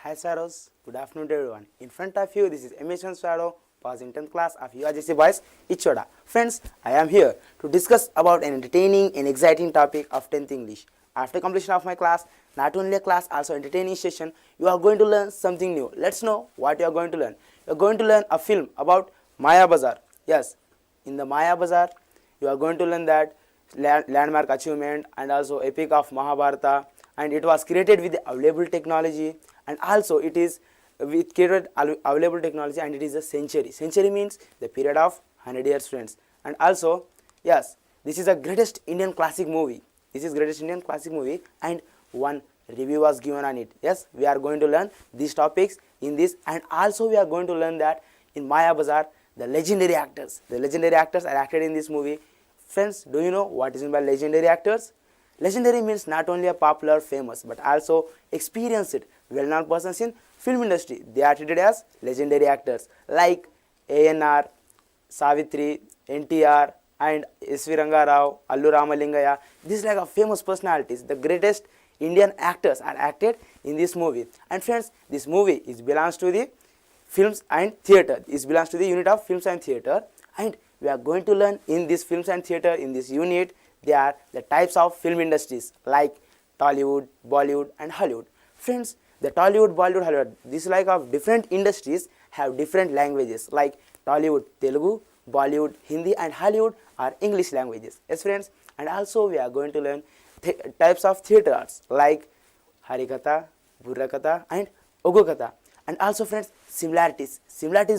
Hi Saros, good afternoon to everyone. In front of you, this is Emission Shadow, pass in 10th class of URGC Boys, Ichoda. Friends, I am here to discuss about an entertaining and exciting topic of 10th English. After completion of my class, not only a class, also entertaining session, you are going to learn something new. Let's know what you are going to learn. You are going to learn a film about Maya Bazaar. Yes, in the Maya Bazaar, you are going to learn that landmark achievement and also epic of Mahabharata, and it was created with the available technology, and also it is with created available technology, and it is a century means the period of 100 years, friends. And also, yes, this is a greatest Indian classic movie. This is greatest Indian classic movie, and one review was given on it. Yes, we are going to learn these topics in this, and also we are going to learn that in Maya Bazaar, the legendary actors are acted in this movie. Friends, do you know what is meant by legendary actors? Legendary means not only a popular, famous, but also experienced, well-known persons in film industry. They are treated as legendary actors like ANR, Savitri, NTR, and S.V. Rangarao, Allu Ramalingaya. These like famous personalities, the greatest Indian actors are acted in this movie. And friends, this movie belongs to the films and theatre. This belongs to the unit of films and theatre, and we are going to learn in this films and theatre in this unit. They are the types of film industries like Tollywood, Bollywood, and Hollywood. Friends, the Tollywood, Bollywood, Hollywood, these like of different industries have different languages like Tollywood, Telugu, Bollywood, Hindi, and Hollywood are English languages. Yes, friends, and also we are going to learn types of theatre arts like Harikatha, Burrakatha, and Ogukatha. And also, friends, similarities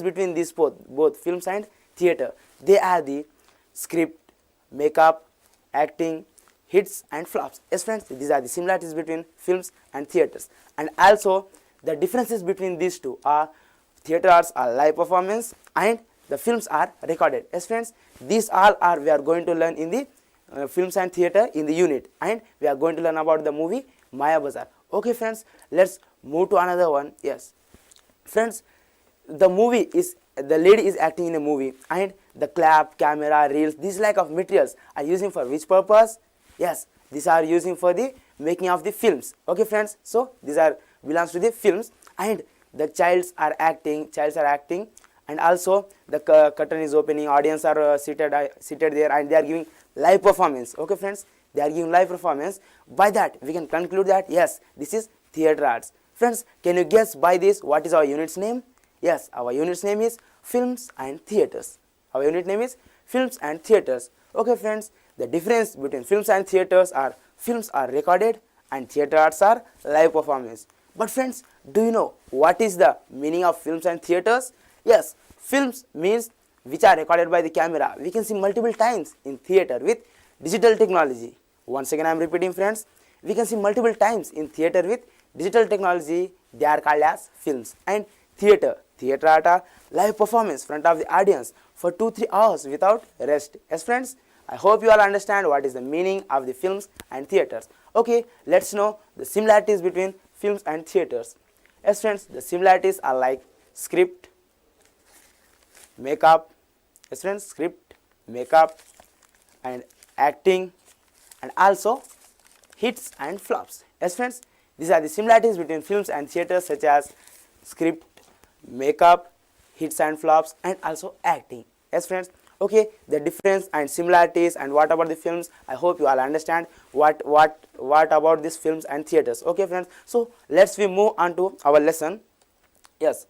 between these both films and theatre. They are the script, makeup, acting, hits and flops. Yes, friends, these are the similarities between films and theatres. And also, the differences between these two are theatre arts are live performance and the films are recorded. Yes, friends, these all are we are going to learn in the films and theatre in the unit, and we are going to learn about the movie Maya Bazaar. Okay, friends, let's move to another one. Yes, friends, the lady is acting in a movie, and the clap, camera, reels, these like of materials are using for which purpose? Yes, these are using for the making of the films. Okay, friends, so these are belongs to the films, and the childs are acting, and also the curtain is opening, audience are seated there, and they are giving live performance. Okay, friends, they are giving live performance. By that we can conclude that yes, this is theatre arts. Friends, can you guess by this what is our unit's name? Yes, our unit's name is films and theatres. Our unit name is films and theatres. Okay, friends, the difference between films and theatres are films are recorded and theatre arts are live performance. But friends, do you know what is the meaning of films and theatres? Yes, films means which are recorded by the camera. We can see multiple times in theatre with digital technology. Once again I am repeating, friends, we can see multiple times in theatre with digital technology. They are called as films. And theatre art are live performance front of the audience for 2-3 hours without rest. Yes, friends, I hope you all understand what is the meaning of the films and theatres. Okay, let's know the similarities between films and theatres. Yes, friends, the similarities are like script, makeup. Yes, friends, script, makeup, and acting, and also hits and flops. Yes, friends, these are the similarities between films and theatres, such as script, makeup, hits and flops, and also acting. Yes, friends, okay, the difference and similarities and what about the films, I hope you all understand what about these films and theatres. Okay, friends, so let's we move on to our lesson. Yes,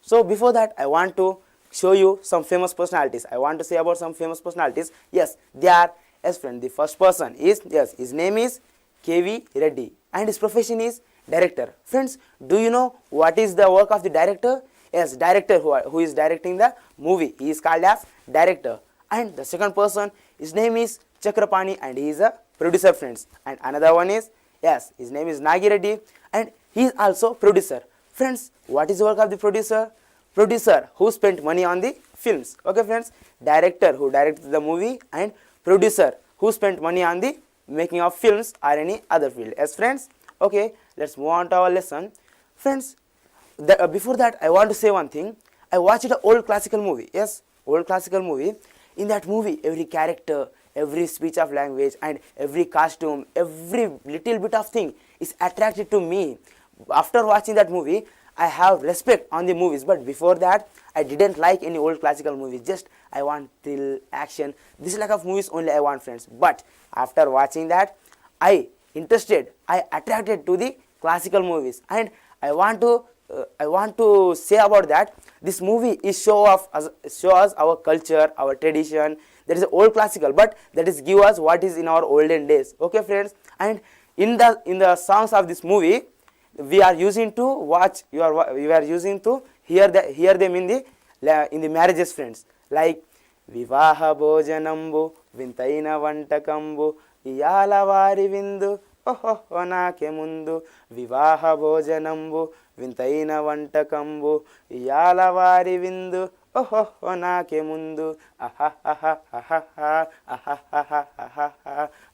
so before that I want to show you some famous personalities. I want to say about some famous personalities. Yes, they are, yes, friend, the first person is, yes, his name is K.V. Reddy and his profession is director. Friends, do you know what is the work of the director? Yes, director who is directing the movie, he is called as director. And the second person, his name is Chakrapani and he is a producer, friends. And another one is, yes, his name is Nagi Reddy and he is also producer. Friends, what is the work of the producer? Producer who spent money on the films. Okay, friends, director who directed the movie and producer who spent money on the making of films or any other field. Yes, friends, okay, let's move on to our lesson. Friends, before that I want to say one thing. I watched an old classical movie. Yes, old classical movie. In that movie, every character, every speech of language, and every costume, every little bit of thing is attracted to me. after watching that movie, I have respect on the movies, but before that I didn't like any old classical movies. Just I want thrill, action, this lack of movies only I want, friends. But after watching that, I attracted to the classical movies, and I want to say about that. This movie is show us our culture, our tradition. That is old classical, but that is give us what is in our olden days. Okay, friends. And in the songs of this movie, we are using to watch. We are using to hear them in the marriages, friends. Like Vivaha Bhojanambu Vintaina Vantakambu Iyala Vari Vindu Oho Nake Mundu Vivaha Bhojanambu Vintaina Vantakambu Iyala Vari Vindu Oho Nake Mundu aha aha aha aha aha aha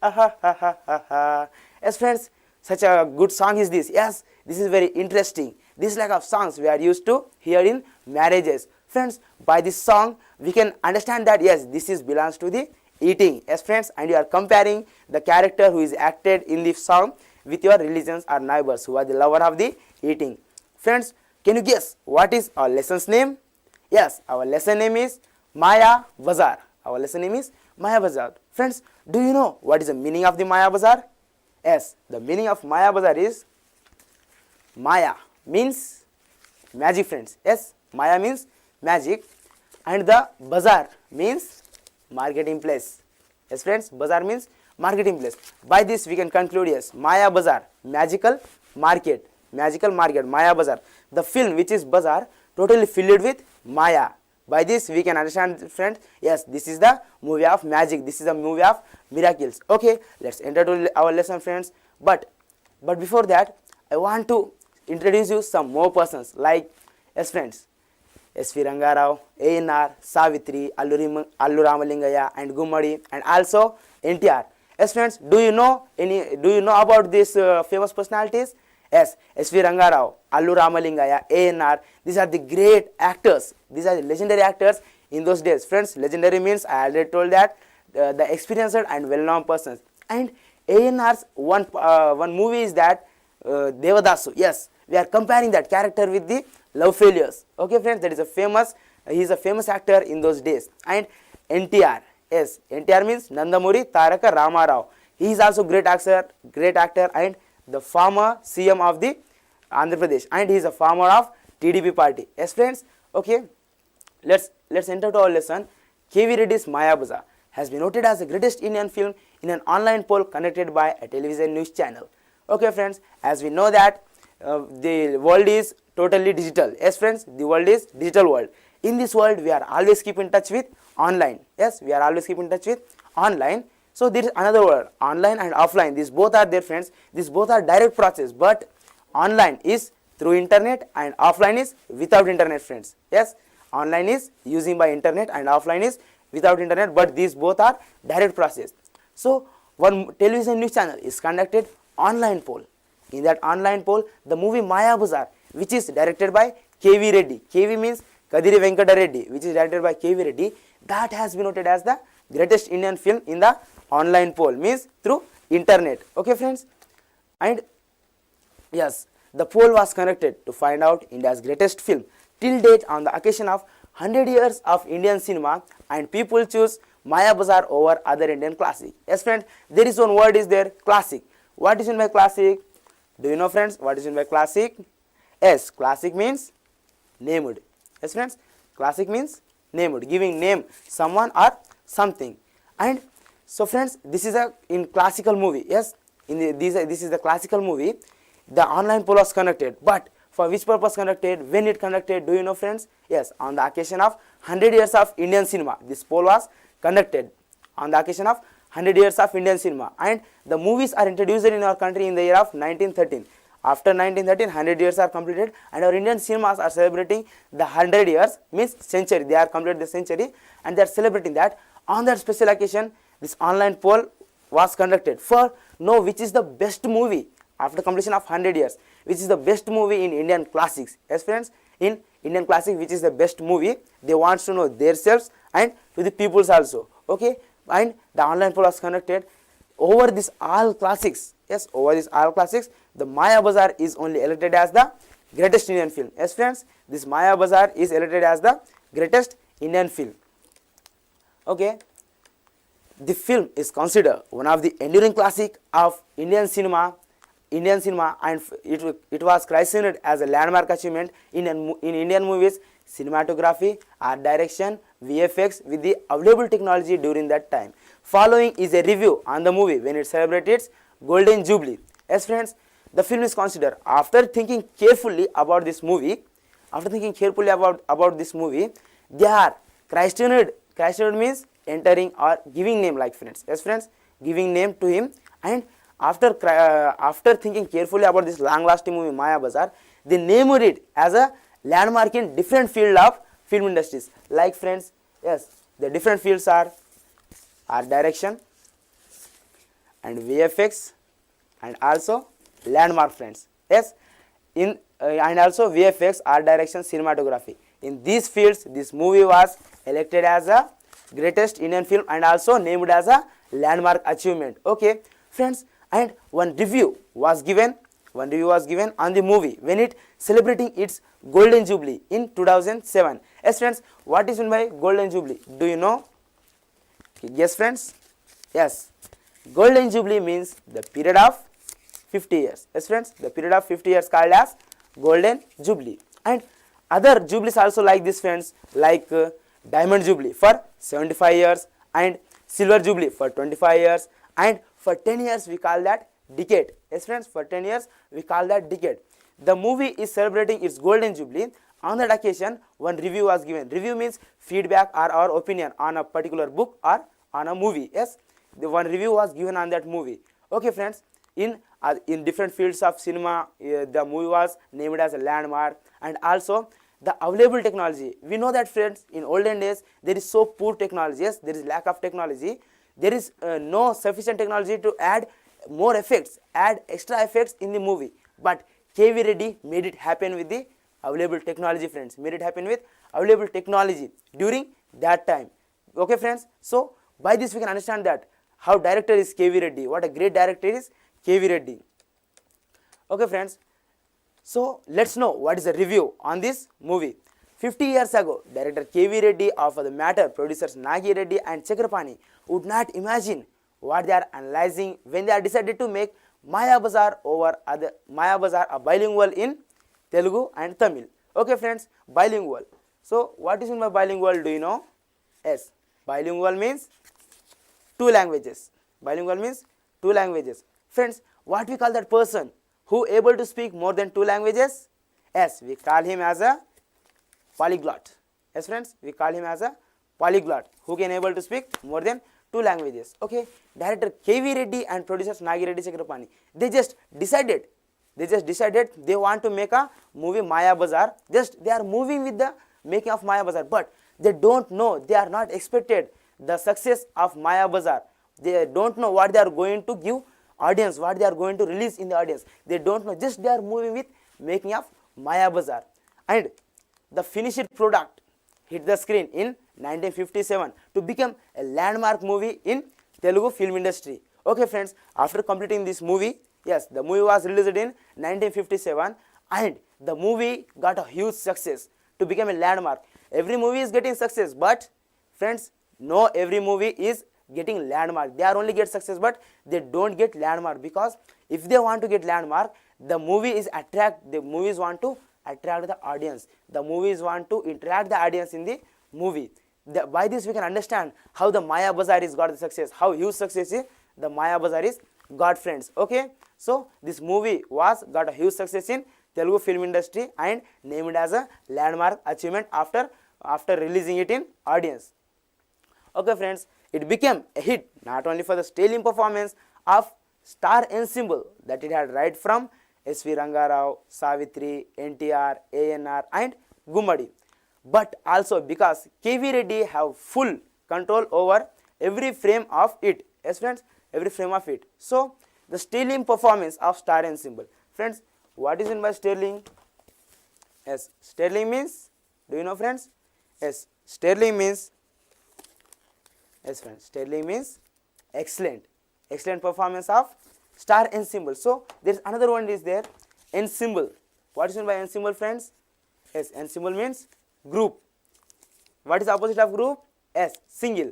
aha aha aha. Yes, friends, such a good song is this. Yes, this is very interesting. This like of songs we are used to hear in marriages. Friends, by this song we can understand that yes, this is belongs to the eating. Yes, friends, and you are comparing the character who is acted in the song with your religions or neighbors who are the lover of the eating. Friends, can you guess what is our lesson's name? Yes, our lesson name is Maya Bazaar. Our lesson name is Maya Bazaar. Friends, do you know what is the meaning of the Maya Bazaar? Yes, the meaning of Maya Bazaar is Maya means magic, friends. Yes, Maya means magic, and the bazaar means marketing place. Yes, friends, bazaar means marketing place. By this we can conclude, yes, Maya Bazaar, magical market, Maya Bazaar. The film which is bazaar totally filled with Maya. By this we can understand, friends, yes, this is the movie of magic, this is the movie of miracles. Okay, let's enter to our lesson, friends. But before that, I want to introduce you some more persons like, yes, friends, S.V. Rangarao, A.N.R., Savitri, Allu Ramalingaya, and Gummadi, and also NTR. Yes, friends, do you know about these famous personalities? Yes, S.V. Rangarao, Allu Ramalingaya, A.N.R. These are the great actors. These are the legendary actors in those days. Friends, legendary means I already told that the experienced and well-known persons. And A.N.R.'s one movie is that Devadasu. Yes, we are comparing that character with the love failures. Okay, friends, that is a famous. He is a famous actor in those days. And NTR. Yes, NTR means Nandamuri Taraka Ramarao. He is also great actor, and the former CM of the Andhra Pradesh, and he is a farmer of TDP party. Yes, friends. Okay, let's enter to our lesson. K.V. Reddy's Maya Bazaar has been noted as the greatest Indian film in an online poll conducted by a television news channel. Okay, friends, as we know that the world is totally digital. Yes, friends, the world is digital world. In this world, we are always keep in touch with online. Yes, we are always keep in touch with online. So there is another word, online and offline. These both are there, friends. These both are direct process, but online is through internet and offline is without internet, friends. Yes, online is using by internet and offline is without internet, but these both are direct process. So one television news channel is conducted online poll. In that online poll, the movie Maya Bazaar, which is directed by K.V. Reddy. K.V. means Kadiri Venkata Reddy, which is directed by K.V. Reddy. That has been noted as the greatest Indian film in the online poll, means through internet. Okay, friends, and yes, the poll was conducted to find out India's greatest film till date on the occasion of 100 years of Indian cinema, and people choose Maya Bazaar over other Indian classic. Yes, friends, there is one word is there, classic. What is meant by classic? Do you know, friends, what is meant by classic? Yes, classic means named. Yes, friends, classic means named, giving name someone or something. And so, friends, this is in classical movie. Yes, this is the classical movie. The online poll was conducted, but for which purpose conducted? When it conducted? Do you know, friends? Yes, on the occasion of 100 years of Indian cinema. This poll was conducted on the occasion of 100 years of Indian cinema, and the movies are introduced in our country in the year of 1913. After 1913, 100 years are completed, and our Indian cinemas are celebrating the 100 years, means century. They are completed the century, and they are celebrating that. On that special occasion, this online poll was conducted for know which is the best movie after completion of 100 years, which is the best movie in Indian classics. Yes, friends, in Indian classic, which is the best movie, they want to know themselves and to the peoples also. Okay, and the online poll was conducted over this all classics. Yes, over this all classics, the Maya Bazaar is only elected as the greatest Indian film. Yes friends, this Maya Bazaar is elected as the greatest Indian film. Okay, the film is considered one of the enduring classic of Indian cinema, and it was christened as a landmark achievement in Indian movies, cinematography, art direction, VFX with the available technology during that time. Following is a review on the movie when it celebrated its Golden Jubilee. Yes friends, the film is considered, after thinking carefully about this movie, they are christened means entering or giving name, like friends. Yes friends, giving name to him, and after thinking carefully about this long lasting movie Maya Bazaar, they named it as a landmark in different field of film industries. Like friends, yes, the different fields are art direction and VFX and also landmark friends. Yes, in and also VFX, art direction, cinematography. In these fields, this movie was elected as a greatest Indian film and also named as a landmark achievement. Okay friends, and one review was given on the movie when it celebrating its Golden Jubilee in 2007. Yes friends, what is meant by Golden Jubilee? Do you know? Yes friends, yes, Golden Jubilee means the period of 50 years. Yes friends, the period of 50 years called as Golden Jubilee. And other jubilees also like this friends, like Diamond Jubilee for 75 years and Silver Jubilee for 25 years, and for 10 years we call that decade. Yes friends, for 10 years we call that decade. The movie is celebrating its Golden Jubilee. On that occasion, one review was given. Review means feedback or our opinion on a particular book or on a movie. Yes, the one review was given on that movie. Okay friends, in different fields of cinema, the movie was named as a landmark, and also the available technology. We know that friends, in olden days there is so poor technology. Yes, there is lack of technology. There is no sufficient technology to add more effects, add extra effects in the movie. But K.V. Reddy made it happen with the available technology, friends. Made it happen with available technology during that time. Okay friends, so by this we can understand that how director is K.V. Reddy. What a great director is K.V. Reddy. Okay friends, so let's know what is the review on this movie. 50 years ago, director K.V. Reddy of the matter, producers Nagi Reddy and Chakrapani would not imagine what they are analyzing when they are decided to make Maya Bazaar a bilingual in Telugu and Tamil. Okay friends, bilingual. So what is in my bilingual, do you know? Yes, bilingual means two languages. Bilingual means two languages. Friends, what we call that person who able to speak more than two languages? Yes, we call him as a polyglot. Yes friends, we call him as a polyglot who can able to speak more than two languages. Okay, director K.V. Reddy and producers Nagi Reddy Chakrapani, they just decided they want to make a movie Maya Bazaar. Just they are moving with the making of Maya Bazaar, but they don't know, they are not expected the success of Maya Bazaar. They don't know what they are going to give audience, what they are going to release in the audience. They don't know, just they are moving with making of Maya Bazaar. And the finished product hit the screen in 1957 to become a landmark movie in Telugu film industry. Okay friends, after completing this movie, yes, the movie was released in 1957 and the movie got a huge success to become a landmark. Every movie is getting success, but friends, no every movie is getting landmark. They are only get success, but they don't get landmark, because if they want to get landmark, the movies want to attract the audience. The movies want to interact the audience in the movie. By this we can understand how the Maya Bazaar is got the success, how huge success is the Maya Bazaar is got, friends. Okay, so this movie was got a huge success in Telugu film industry and named as a landmark achievement after releasing it in audience. Okay friends, it became a hit not only for the sterling performance of star ensemble that it had right from S.V. Rangarao, Savitri, NTR, ANR and Gummadi, but also because K.V. Reddy have full control over every frame of it. Yes friends, every frame of it. So the sterling performance of star ensemble. Friends, what is meant by sterling? Yes, sterling means, do you know friends? Yes, sterling means, yes friends, sterling means excellent performance of star n symbol. So there is another one is there, n symbol. What is meant by n symbol, friends? Yes, n symbol means group. What is the opposite of group? S, single.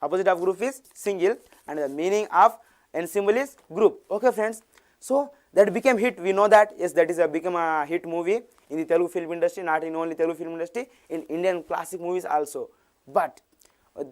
Opposite of group is single, and the meaning of n symbol is group. Okay, friends. So that became hit. We know that, yes, that is become a hit movie in the Telugu film industry, not in only Telugu film industry, in Indian classic movies also. But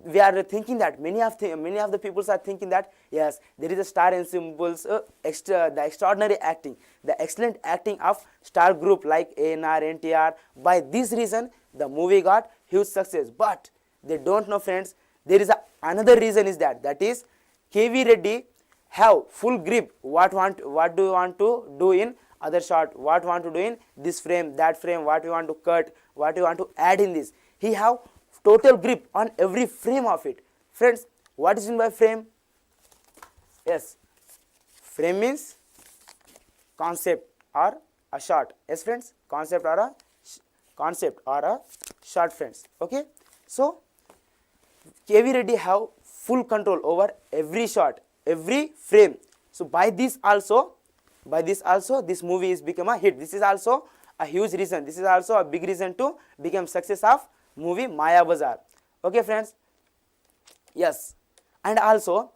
we are thinking that many of the people are thinking that, yes, there is a star in symbols, the extraordinary acting, the excellent acting of star group like ANR, NTR. By this reason, the movie got huge success. But they don't know, friends, there is another reason is that is KV Reddy have full grip what do you want to do in other shot, what want to do in this frame, that frame, what you want to cut, what you want to add in this. He have total grip on every frame of it. Friends, what is meant by frame? Yes, frame means concept or a shot. Yes, friends, concept or a shot, friends. Okay, so KV Reddy have full control over every shot, every frame. So by this also this movie is become a hit. This is also a huge reason. This is also a big reason to become success of movie Maya Bazaar. Okay, friends. Yes, and also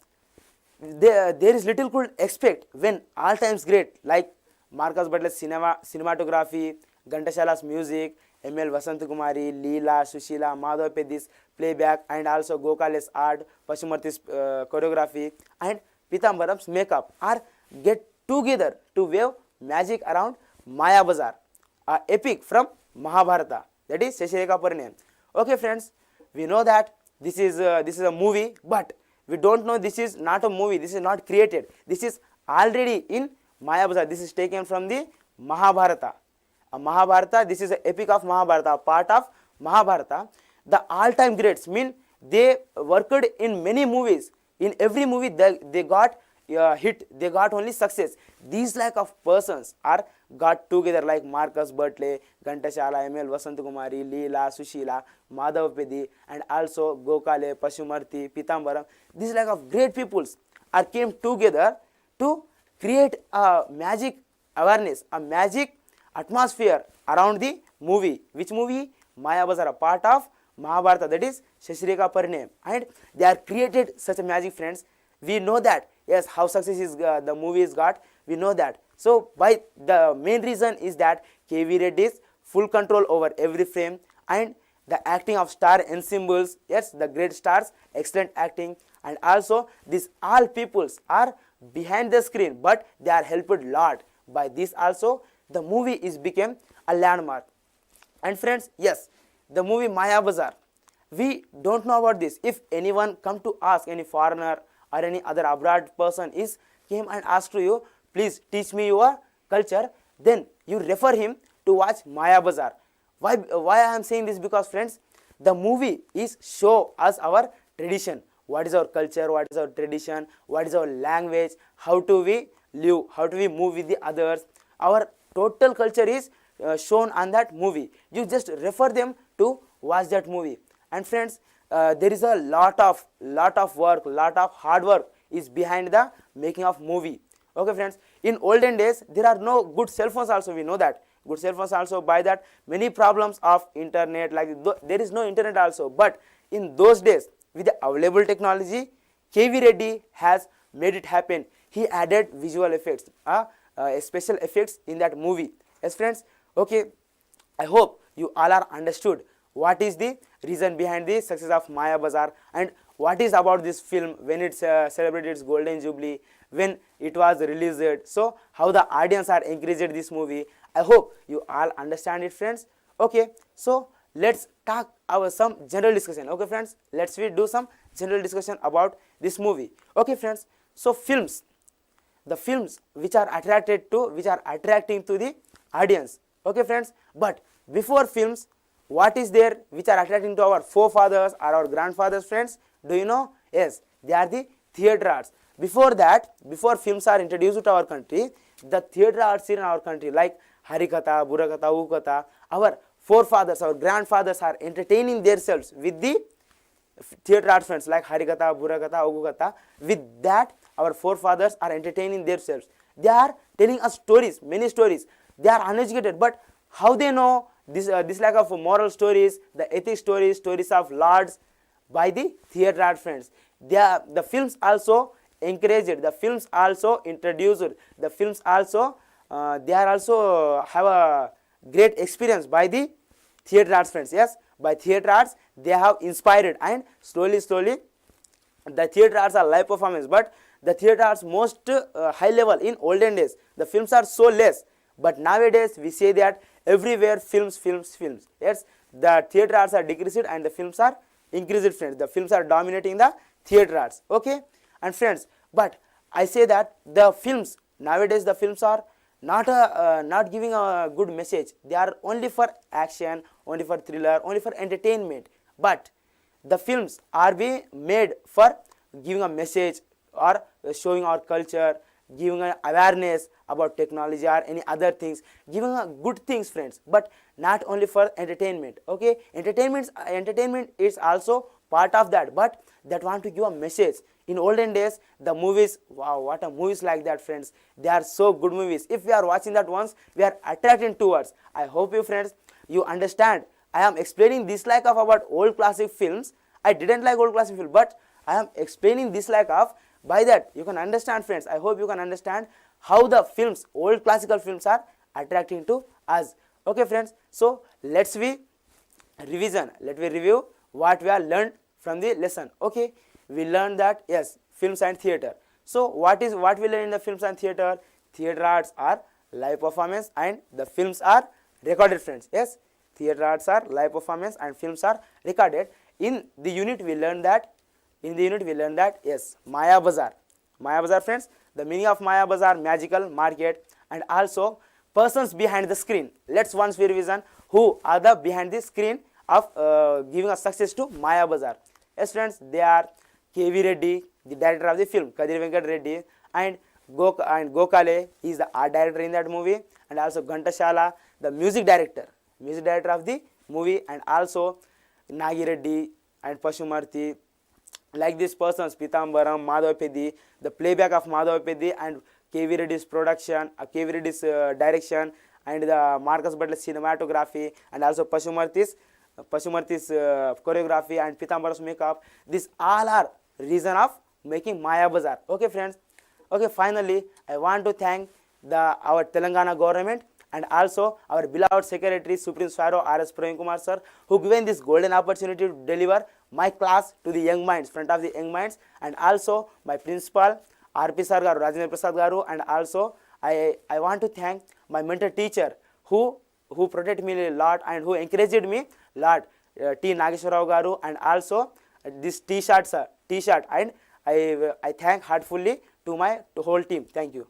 there is little could expect when all times great like Marcus Butler's cinematography, Ghantashala's music, ML Vasantakumari, Leela, Sushila, Madhav Pedis playback, and also Gokale's art, Pashumurthi's choreography, and Pitambaram's makeup are get together to wave magic around Maya Bazaar, a epic from Mahabharata, that is Shashireka Parinayam. Okay, friends, we know that this is a movie, but we don't know this is not a movie. This is not created. This is already in Maya Bazaar. This is taken from the Mahabharata. Mahabharata, this is an epic of Mahabharata, part of Mahabharata. The all-time greats mean they worked in many movies. In every movie they got hit, they got only success. These like of persons are got together like Marcus Butler, Ghantashala, ML Vasantakumari, Leela, Sushila, Madhav Pedi, and also Gokale, Pashumurthi, Pitambaram. These like of great peoples are came together to create a magic awareness, a magic atmosphere around the movie. Which movie? Maya Bazaar, a part of Mahabharata, that is Shashireka Parinayam. And they are created such a magic, friends. We know that, yes, how success is the movie is got, we know that. So by the main reason is that KV Reddy's full control over every frame, and the acting of star ensembles, yes, the great stars, excellent acting, and also these all peoples are behind the screen, but they are helped a lot. By this also the movie is became a landmark. And friends, yes, the movie Maya Bazaar, we don't know about this. If anyone come to ask, any foreigner or any other abroad person is came and asked to you, please teach me your culture, then you refer him to watch Maya Bazaar. Why I am saying this? Because friends, the movie is show us our tradition. What is our culture, what is our tradition, what is our language, how do we live, how do we move with the others. Our total culture is shown on that movie. You just refer them to watch that movie. And friends, there is a lot of work, lot of hard work is behind the making of movie. Okay, friends, in olden days there are no good cell phones also, we know that. Good cell phones also, by that many problems of internet, like there is no internet also. But in those days, with the available technology, KV Reddy has made it happen. He added visual effects, special effects in that movie. Yes, friends. Okay, I hope you all are understood what is the reason behind the success of Maya Bazaar, and what is about this film when it's celebrated its golden jubilee, when it was released. So how the audience are encouraged this movie. I hope you all understand it, friends. Okay, so let's talk about some general discussion. Okay, friends, let's do some general discussion about this movie. Okay, friends, so films, the films which are attracting to the audience. Okay, friends, but before films, what is there which are attracting to our forefathers or our grandfathers, friends? Do you know? Yes, they are the theatre arts. Before that, before films are introduced to our country, the theatre arts in our country like Harikatha, Burakatha, Ukatha, our forefathers, our grandfathers are entertaining themselves with the theatre arts, friends, like Harikatha, Burakatha, Ukatha. With that, our forefathers are entertaining themselves. They are telling us stories, many stories. They are uneducated, but how they know this lack of moral stories, the ethic stories, stories of lords, by the theatre art, friends. The films also encouraged, the films also introduced, the films also they are also have a great experience by the theatre arts, friends. Yes, by theatre arts they have inspired, and slowly the theatre arts are live performance, but the theatre arts most high level in olden days. The films are so less, but nowadays we say that everywhere films. Yes, the theatre arts are decreased and the films are increased, friends. The films are dominating the theatre arts. Okay, and friends, but I say that the films nowadays, the films are not giving a good message. They are only for action, only for thriller, only for entertainment. But the films are being made for giving a message or showing our culture, giving an awareness about technology or any other things, giving a good things, friends, but not only for entertainment. Okay, entertainment is also part of that, but that want to give a message. In olden days, the movies, wow, what a movies like that, friends. They are so good movies. If we are watching that once, we are attracted towards. I hope you, friends, you understand. I am explaining this like of about old classic films. I didn't like old classic film, but I am explaining this like of, by that you can understand, friends. I hope you can understand how the films, old classical films, are attracting to us. Okay, friends, so let me review what we have learned from the lesson. Okay, we learned that yes, films and theater. So what we learn in the films and theater? Theater arts are live performance and the films are recorded, friends. Yes, theater arts are live performance and films are recorded. In the unit we learned that yes, Maya Bazaar, friends. The meaning of Maya Bazaar: magical market, and also persons behind the screen. Let's once revision who are the behind the screen of giving a success to Maya Bazaar. Yes, friends, they are K.V. Reddy, the director of the film, Kadir Venkat Reddy, and Gokale, he is the art director in that movie, and also Ghantashala, the music director of the movie, and also Nagi Reddy and Pashumarthi. Like these persons, Pitambaram, Madhavapedi, the playback of Madhavapedi, and K.V. Reddy's production, K.V. Reddy's direction, and the Marcus Butler's cinematography, and also Pashumarthi's choreography and Pitambaram's makeup. These all are reason of making Maya Bazaar. Okay, friends. Okay, finally, I want to thank our Telangana government and also our beloved Secretary, Supreme Sparrow R.S. Praveen Kumar sir, who given this golden opportunity to deliver my class to the young minds, front of the young minds, and also my principal, R.P. sir garu, Rajendra Prasad garu, and also I want to thank my mentor teacher who protected me a lot and who encouraged me a lot, T. Nageswarrao garu, and also this T-shirt, and I thank heartfully to my whole team. Thank you.